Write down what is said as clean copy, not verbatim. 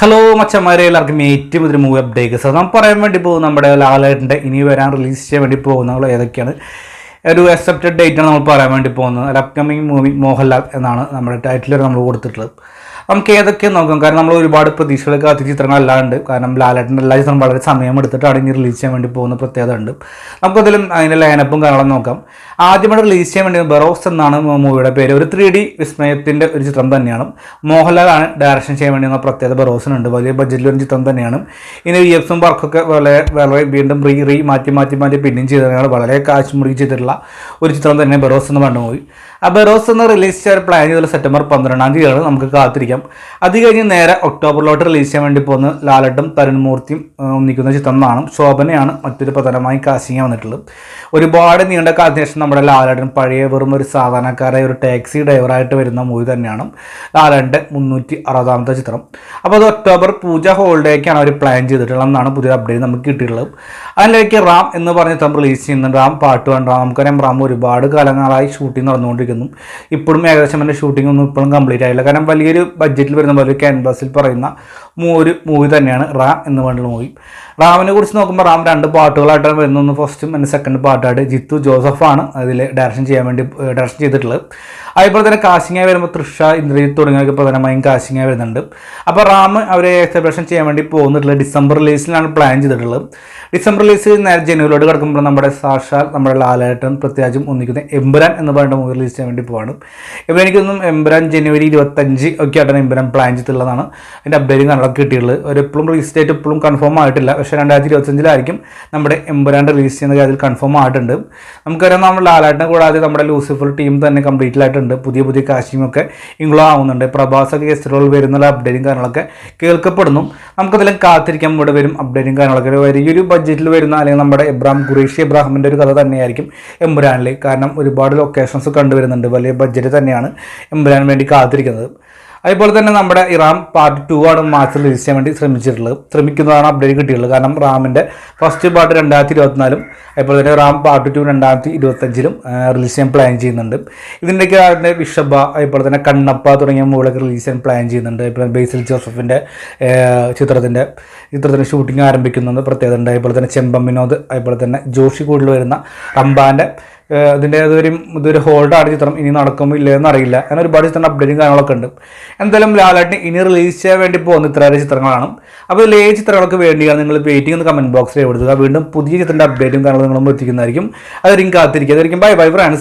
Hello മച്ചന്മാരെ, എല്ലാവർക്കും ഏറ്റവും ഇതൊരു മൂവി അപ്ഡേറ്റ്സ് നാം പറയാൻ വേണ്ടി പോകും. നമ്മുടെ ലാലേട്ടൻ്റെ ഇനി വരാൻ റിലീസ് ചെയ്യാൻ വേണ്ടി പോകുന്നത് ഏതൊക്കെയാണ് ഒരു അക്സെപ്റ്റഡ് ഡേറ്റാണ് നമ്മൾ പറയാൻ വേണ്ടി പോകുന്നത്. ഒരു അപ്കമിങ് മൂവി മോഹൻലാൽ എന്നാണ് നമ്മുടെ ടൈറ്റിൽ നമ്മൾ കൊടുത്തിട്ടുള്ളത്. നമുക്ക് ഏതൊക്കെ നോക്കാം, കാരണം നമ്മൾ ഒരുപാട് പ്രതീക്ഷകൾ കാത്തി ചിത്രങ്ങളല്ലാണ്ട്, കാരണം ലാലേട്ടൻ്റെ എല്ലാ ചിത്രം വളരെ സമയം എടുത്തിട്ടാണ് ഇനി റിലീസ് ചെയ്യാൻ വേണ്ടി പോകുന്ന പ്രത്യേകത ഉണ്ട്. നമുക്കതിലും അതിൻ്റെ ലൈനപ്പും കാര്യങ്ങളും നോക്കാം. ആദ്യമായിട്ട് റിലീസ് ചെയ്യാൻ വേണ്ടി ബറോസ് എന്നാണ് മൂവിയുടെ പേര്. ഒരു 3D വിസ്മയത്തിൻ്റെ ഒരു ചിത്രം തന്നെയാണ്. മോഹൻലാലാണ് ഡയറക്ഷൻ ചെയ്യാൻ വേണ്ടി വന്ന പ്രത്യേകത ബറോസിനുണ്ട്. വലിയ ബഡ്ജറ്റിലൊരു ചിത്രം തന്നെയാണ്. ഇനി VFX വർക്കൊക്കെ വളരെ വീണ്ടും മാറ്റി പിന്നെയും ചെയ്തതാണ്. വളരെ കാശ് മുറുകി ചെയ്തിട്ടുള്ള ഒരു ചിത്രം തന്നെ ബറോസ് എന്ന് പറഞ്ഞു പോയി. ആ ബറോസ് എന്ന് റിലീസ് ചെയ്യാൻ പ്ലാൻ ചെയ്തത് സെപ്റ്റംബർ 12-ാം തീയതിയാണ്. നമുക്ക് കാത്തിരിക്കാം. അത് കഴിഞ്ഞ് നേരെ ഒക്ടോബറിലോട്ട് റിലീസ് ചെയ്യാൻ വേണ്ടി പോകുന്ന ലാലേട്ടും തരുൺമൂർത്തിയും ഒന്നിക്കുന്ന ചിത്രം എന്നാണ്. ശോഭനയാണ് മറ്റൊരു പ്രധാനമായി കാസ്റ്റിംഗ് വന്നിട്ടുള്ളത്. ഒരുപാട് നീണ്ട കാലത്തിന് ശേഷം നമ്മുടെ ലാലേട്ടൻ പഴയ വെറും ഒരു സാധാരണക്കാരായ ഒരു ടാക്സി ഡ്രൈവറായിട്ട് വരുന്ന മൂവി തന്നെയാണ് ലാലേട്ടൻ്റെ 360ാമത്തെ ചിത്രം. അപ്പോൾ അത് ഒക്ടോബർ പൂജ ഹോളിഡേക്കാണ് അവർ പ്ലാൻ ചെയ്തിട്ടുള്ളതെന്നാണ് പുതിയ അപ്ഡേറ്റ് നമുക്ക് കിട്ടിയിട്ടുള്ളത്. അതിലേക്ക് റാം എന്ന് പറഞ്ഞ ചിത്രം റിലീസ് ചെയ്യുന്നുണ്ട്. റാം പാർട്ട് 1. നമുക്കറിയാം റാം ഒരുപാട് കാലങ്ങളായി ഷൂട്ടിംഗ് നടന്നുകൊണ്ടിരിക്കുന്നു. ഇപ്പോഴും ഏകദേശം എൻ്റെ ഷൂട്ടിംഗ് ഒന്നും ഇപ്പോഴും കംപ്ലീറ്റ് ആയില്ല. കാരണം വലിയൊരു ബഡ്ജറ്റിൽ വരുന്ന പോലെ ക്യാൻവാസിൽ പറയുന്ന ഒരു മൂവി തന്നെയാണ് റാം എന്ന് പറഞ്ഞുള്ള മൂവി. റാമിനെ കുറിച്ച് നോക്കുമ്പോൾ റാം 2 പാർട്ടുകളായിട്ടാണ് വരുന്നത്. ഫസ്റ്റും എൻ്റെ സെക്കൻഡ് പാർട്ടായിട്ട് ജിത്തു ജോസഫാണ് അതിൽ ഡയറക്ഷൻ ചെയ്തിട്ടുള്ളത്. അതുപോലെ തന്നെ കാസ്റ്റിംഗായി വരുമ്പോൾ തൃഷ, ഇന്ദ്രജിത്ത് തുടങ്ങിയവർക്ക് പ്രധാനമായും കാസ്റ്റിംഗായി വരുന്നുണ്ട്. അപ്പോൾ റാം അവരെ സെലിബ്രേഷൻ ചെയ്യാൻ വേണ്ടി പോകുന്നിട്ടുള്ളത് ഡിസംബർ റിലീസിലാണ് പ്ലാൻ ചെയ്തിട്ടുള്ളത്. ഡിസംബർ റിലീസ് നേരെ ജനുവരിയിലോട്ട് കിടക്കുമ്പോൾ നമ്മുടെ സാക്ഷാൽ നമ്മുടെ ലാലേട്ടൻ പ്രത്യേകിച്ചും ഒന്നിക്കുന്ന എമ്പുരാൻ എന്ന് പറയുന്ന മൂവി റിലീസ് ചെയ്യാൻ വേണ്ടി പോവാണ്. ഇപ്പോൾ എനിക്കൊന്നും എമ്പുരാൻ ജനുവരി 25 ഒക്കെ ആയിട്ടാണ് എമ്പുരാൻ പ്ലാൻ ചെയ്തിട്ടുള്ളതാണ് അതിൻ്റെ അപ്ഡേറ്റും കാര്യങ്ങളൊക്കെ കിട്ടിയിട്ടുള്ളത്. ഒരു എപ്പോഴും റിലീസ് ഡേറ്റ് ഇപ്പോഴും കൺഫേം ആയിട്ടില്ല. പക്ഷേ 2025 നമ്മുടെ എമ്പുരാൻ റിലീസ് ചെയ്യുന്ന കാര്യത്തിൽ കൺഫേം ആയിട്ടുണ്ട്. നമുക്കറിയാം നമ്മുടെ ലാലേട്ടനെ കൂടാതെ നമ്മുടെ ലൂസിഫർ ടീം തന്നെ കംപ്ലീറ്റ് ആയിട്ടുണ്ട്. പുതിയ കാസ്റ്റിംഗൊക്കെ ഇൻക്ലൂഡ് ആവുന്നുണ്ട്. പ്രഭാസൊക്കെ ഗസ്റ്റ് റോൾ വരുന്നുള്ള അപ്ഡേറ്റും കാര്യങ്ങളൊക്കെ കേൾക്കപ്പെടുന്നു. നമുക്കതിലും കാത്തിരിക്കാൻ ഇവിടെ വരും അപ്ഡേറ്റും കാര്യങ്ങളൊക്കെ. വലിയൊരു ബഡ്ജറ്റിൽ വരുന്ന അല്ലെങ്കിൽ നമ്മുടെ ഖുറേഷി ഇബ്രാഹിമിൻ്റെ ഒരു കഥ തന്നെയായിരിക്കും എമ്പുരാനിൽ. കാരണം ഒരുപാട് ലൊക്കേഷൻസ് കണ്ടുവരുന്നുണ്ട്. വലിയ ബഡ്ജറ്റ് തന്നെയാണ് എമ്പുരാൻ വേണ്ടി കാത്തിരിക്കുന്നത്. അതുപോലെ തന്നെ നമ്മുടെ റാം പാർട്ട് 2 ആണ് മാർച്ചിൽ റിലീസ് ചെയ്യാൻ വേണ്ടി ശ്രമിക്കുന്നതാണ് അപ്ഡേറ്റ് കിട്ടിയിട്ടുള്ളത്. കാരണം റാമിൻ്റെ ഫസ്റ്റ് പാർട്ട് 2024 അതുപോലെ തന്നെ റാം പാർട്ട് 2 2025 റിലീസ് ചെയ്യാൻ പ്ലാൻ ചെയ്യുന്നുണ്ട്. ഇതിൻ്റെയൊക്കെ അതിൻ്റെ വിഷഭ അതുപോലെ തന്നെ കണ്ണപ്പ തുടങ്ങിയ മൂവിലൊക്കെ റിലീസ് ചെയ്യാൻ പ്ലാൻ ചെയ്യുന്നുണ്ട്. ഇപ്പോൾ ബേസിൽ ജോസഫിൻ്റെ ചിത്രത്തിൻ്റെ ഷൂട്ടിംഗ് ആരംഭിക്കുന്നുണ്ട് പ്രത്യേകത ഉണ്ട്. അതുപോലെ തന്നെ ചെമ്പം വിനോദ്, അതുപോലെ തന്നെ ജോഷി കൂടുതൽ വരുന്ന റംബാൻ്റെ ഇതിൻ്റെ ഇതൊരു ഹോൾഡാണ് ചിത്രം. ഇനി നടക്കുമോ ഇല്ലയെന്ന് അറിയില്ല. അങ്ങനെ ഒരുപാട് ചിത്രം അപ്ഡേറ്റും കാര്യങ്ങളൊക്കെ ഉണ്ട്. എന്തായാലും ലാലേട്ടന് ഇനി റിലീസ് ചെയ്യാൻ വേണ്ടി പോകുന്ന ഇത്രയേറെ ചിത്രങ്ങളാണ്. അപ്പോൾ ഇതിൽ ഏത് ചിത്രങ്ങളൊക്കെ വേണ്ടിയാണ് നിങ്ങൾ വെയിറ്റിംഗ് എന്ന് കമൻറ്റ് ബോക്സിൽ എഴുതുക. വീണ്ടും പുതിയ ചിത്രത്തിൻ്റെ അപ്ഡേറ്റും കാര്യങ്ങളും നിങ്ങളും എത്തിക്കുന്നതായിരിക്കും. അതായിരിക്കും കാത്തിരിക്കുക. അതായിരിക്കും ബൈ ഫ്രണ്ട്സ്.